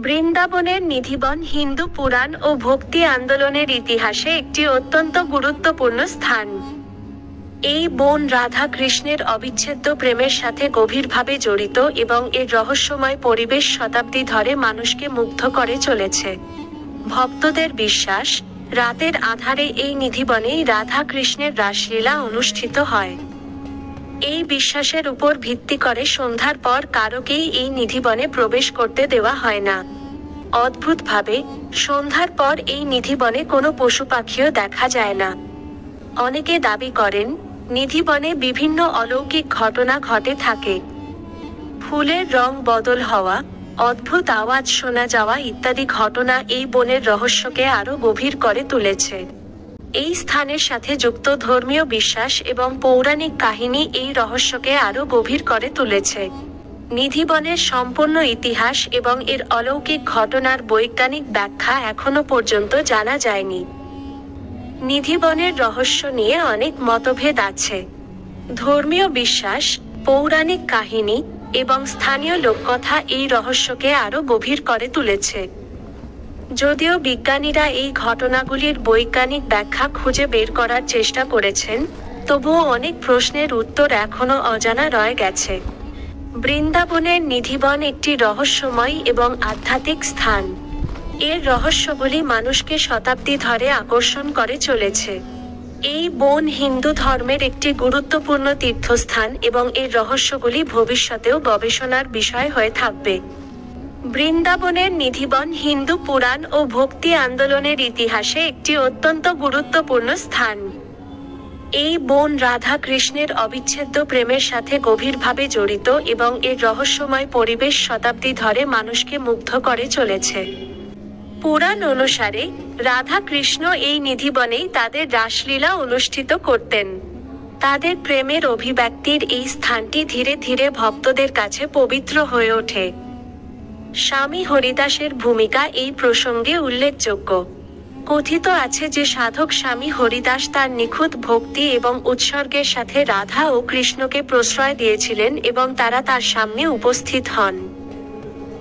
বৃন্দাবনের নিধিবন হিন্দু পুরাণ ও ভক্তি আন্দোলনের ইতিহাসে একটি অত্যন্ত গুরুত্বপূর্ণ স্থান। এই বন রাধা কৃষ্ণের অবিচ্ছেদ্য প্রেমের সাথে গভীরভাবে জড়িত এবং এর রহস্যময় পরিবেশ শতাব্দী ধরে মানুষকে মুগ্ধ করে চলেছে। ভক্তদের বিশ্বাস, রাতের আধারে এই নিধিবনেই রাধা কৃষ্ণের রাসলীলা অনুষ্ঠিত হয়। এই বিশ্বাসের উপর ভিত্তি করে সন্ধ্যার পর কারোকেই এই নিধিবনে প্রবেশ করতে দেওয়া হয় না। অদ্ভুতভাবে সন্ধ্যার পর এই নিধিবনে কোনো পশু পাখিও দেখা যায় না। অনেকে দাবি করেন নিধিবনে বিভিন্ন অলৌকিক ঘটনা ঘটে থাকে। ফুলের রং বদল হওয়া, অদ্ভুত আওয়াজ শোনা যাওয়া ইত্যাদি ঘটনা এই বনের রহস্যকে আরো গভীর করে তুলেছে। এই স্থানের সাথে যুক্ত ধর্মীয় বিশ্বাস এবং পৌরাণিক কাহিনী এই রহস্যকে আরো গভীর করে তুলেছে। নিধিবনের সম্পূর্ণ ইতিহাস এবং এর অলৌকিক ঘটনার বৈজ্ঞানিক ব্যাখ্যা এখনো পর্যন্ত জানা যায়নি। নিধিবনের রহস্য নিয়ে অনেক মতভেদ আছে। ধর্মীয় বিশ্বাস, পৌরাণিক কাহিনী এবং স্থানীয় লোককথা এই রহস্যকে আরো গভীর করে তুলেছে। যদিও বিজ্ঞানীরা এই ঘটনাগুলির বৈজ্ঞানিক ব্যাখ্যা খুঁজে বের করার চেষ্টা করেছেন, তবুও অনেক প্রশ্নের উত্তর এখনো অজানা রয়ে গেছে। বৃন্দাবনের নিধিবন একটি রহস্যময় এবং আধ্যাত্মিক স্থান। এর রহস্যগুলি মানুষকে শতাব্দী ধরে আকর্ষণ করে চলেছে। এই বন হিন্দু ধর্মের একটি গুরুত্বপূর্ণ তীর্থস্থান এবং এর রহস্যগুলি ভবিষ্যতেও গবেষণার বিষয় হয়ে থাকবে। বৃন্দাবনের নিধিবন হিন্দু পুরাণ ও ভক্তি আন্দোলনের ইতিহাসে একটি অত্যন্ত গুরুত্বপূর্ণ স্থান। এই বন রাধা কৃষ্ণের অবিচ্ছেদ্য প্রেমের সাথে গভীরভাবে জড়িত এবং এর রহস্যময় পরিবেশ শতাব্দী ধরে মানুষকে মুগ্ধ করে চলেছে। পুরাণ অনুসারে রাধা কৃষ্ণ এই নিধিবনেই তাদের রাসলীলা অনুষ্ঠিত করতেন। তাদের প্রেমের অভিব্যক্তির এই স্থানটি ধীরে ধীরে ভক্তদের কাছে পবিত্র হয়ে ওঠে। স্বামী হরিদাসের ভূমিকা এই প্রসঙ্গে উল্লেখযোগ্য। কথিত আছে যে সাধক স্বামী হরিদাস তার নিখুঁত ভক্তি এবং উৎসর্গের সাথে রাধা ও কৃষ্ণকে প্রশ্রয় দিয়েছিলেন এবং তারা তার সামনে উপস্থিত হন।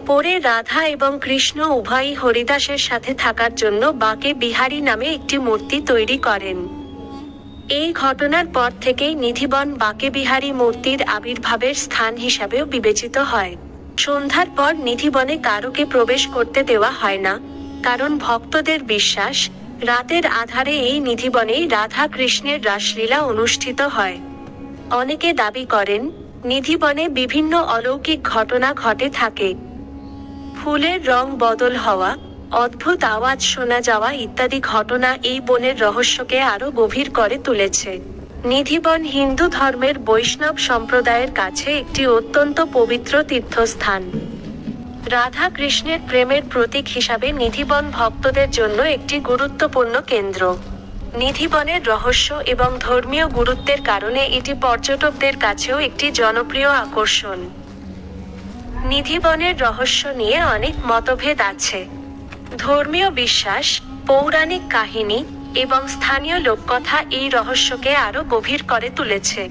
পরে রাধা এবং কৃষ্ণ উভয়ই হরিদাসের সাথে থাকার জন্য বাকে বিহারী নামে একটি মূর্তি তৈরি করেন। এই ঘটনার পর থেকেই নিধিবন বাকে বিহারী মূর্তির আবির্ভাবের স্থান হিসাবেও বিবেচিত হয়। সন্ধ্যার পর নিধিবনে কারোকে প্রবেশ করতে দেওয়া হয় না, কারণ ভক্তদের বিশ্বাস, রাতের আধারে এই নিধিবনেই রাধা কৃষ্ণের রাসলীলা অনুষ্ঠিত হয়। অনেকে দাবি করেন নিধিবনে বিভিন্ন অলৌকিক ঘটনা ঘটে থাকে। ফুলের রং বদল হওয়া, অদ্ভুত আওয়াজ শোনা যাওয়া ইত্যাদি ঘটনা এই বনের রহস্যকে আরো গভীর করে তুলেছে। নিধিবন হিন্দু ধর্মের বৈষ্ণব সম্প্রদায়ের কাছে একটি অত্যন্ত পবিত্র তীর্থস্থান। রাধা কৃষ্ণের প্রেমের প্রতীক হিসাবে নিধিবন ভক্তদের জন্য একটি গুরুত্বপূর্ণ কেন্দ্র। নিধিবনের রহস্য এবং ধর্মীয় গুরুত্বের কারণে এটি পর্যটকদের কাছেও একটি জনপ্রিয় আকর্ষণ। নিধিবনের রহস্য নিয়ে অনেক মতভেদ আছে। ধর্মীয় বিশ্বাস, পৌরাণিক কাহিনী এবং স্থানীয় লোককথা এই রহস্যকে আরো গভীর করে তুলেছে।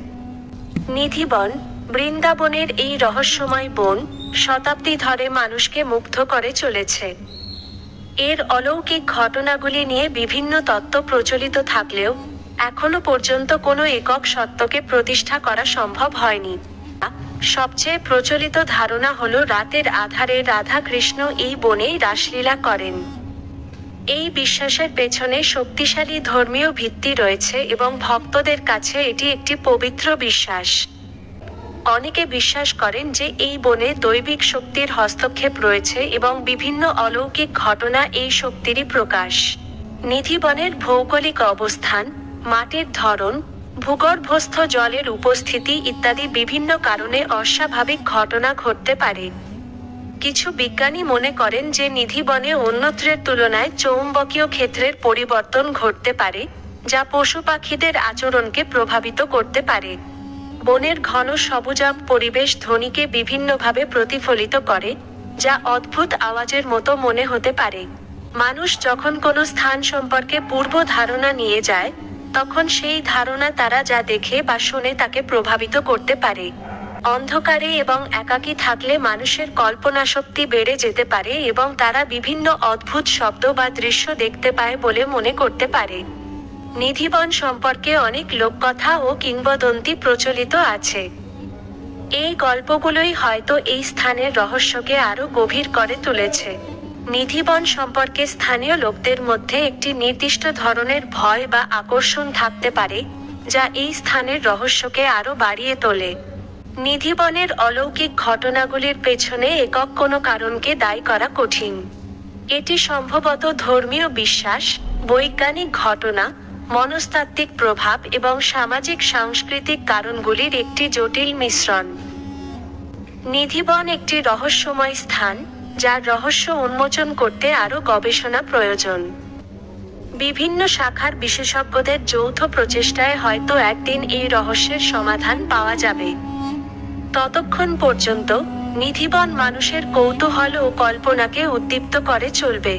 নিধিবন, বৃন্দাবনের এই রহস্যময় বন শতাব্দী ধরে মানুষকে মুগ্ধ করে চলেছে। এর অলৌকিক ঘটনাগুলি নিয়ে বিভিন্ন তত্ত্ব প্রচলিত থাকলেও এখনো পর্যন্ত কোনো একক সত্যকে প্রতিষ্ঠা করা সম্ভব হয়নি। সবচেয়ে প্রচলিত ধারণা হলো রাতের আধারে রাধা কৃষ্ণ এই বনেই রাসলীলা করেন। এই বিশ্বাসের পেছনে শক্তিশালী ধর্মীয় ভিত্তি রয়েছে এবং ভক্তদের কাছে এটি একটি পবিত্র বিশ্বাস। অনেকে বিশ্বাস করেন যে এই বনে দৈবিক শক্তির হস্তক্ষেপ রয়েছে এবং বিভিন্ন অলৌকিক ঘটনা এই শক্তিরই প্রকাশ। নিধিবনের ভৌগোলিক অবস্থান, মাটির ধরন, ভূগর্ভস্থ জলের উপস্থিতি ইত্যাদি বিভিন্ন কারণে অস্বাভাবিক ঘটনা ঘটতে পারে। কিছু বিজ্ঞানী মনে করেন যে নিধিবনে অন্যত্রের তুলনায় চৌম্বকীয় ক্ষেত্রের পরিবর্তন ঘটতে পারে, যা পশু পাখিদের আচরণকে প্রভাবিত করতে পারে। বনের ঘন সবুজাভ পরিবেশ ধ্বনিকে বিভিন্নভাবে প্রতিফলিত করে, যা অদ্ভুত আওয়াজের মতো মনে হতে পারে। মানুষ যখন কোনো স্থান সম্পর্কে পূর্ব ধারণা নিয়ে যায়, তখন সেই ধারণা তারা যা দেখে বা শোনে তাকে প্রভাবিত করতে পারে। অন্ধকারে এবং একাকী থাকলে মানুষের কল্পনাশক্তি বেড়ে যেতে পারে এবং তারা বিভিন্ন অদ্ভুত শব্দ বা দৃশ্য দেখতে পায় বলে মনে করতে পারে। নিধিবন সম্পর্কে অনেক লোককথা ও কিংবদন্তি প্রচলিত আছে। এই গল্পগুলোই হয়তো এই স্থানের রহস্যকে আরো গভীর করে তুলেছে। নিধিবন সম্পর্কে স্থানীয় লোকদের মধ্যে একটি নির্দিষ্ট ধরনের ভয় বা আকর্ষণ থাকতে পারে, যা এই স্থানের রহস্যকে আরো বাড়িয়ে তোলে। নিধিবনের অলৌকিক ঘটনাগুলির পেছনে একক কোনো কারণকে দায়ী করা কঠিন। এটি সম্ভবত ধর্মীয় বিশ্বাস, বৈজ্ঞানিক ঘটনা, মনস্তাত্ত্বিক প্রভাব এবং সামাজিক সাংস্কৃতিক কারণগুলির একটি জটিল মিশ্রণ। নিধিবন একটি রহস্যময় স্থান, যার রহস্য উন্মোচন করতে আরও গবেষণা প্রয়োজন। বিভিন্ন শাখার বিশেষজ্ঞদের যৌথ প্রচেষ্টায় হয়তো একদিন এই রহস্যের সমাধান পাওয়া যাবে। ততক্ষণ পর্যন্ত নিধিবন মানুষের কৌতূহল ও কল্পনাকে উদ্দীপ্ত করে চলবে।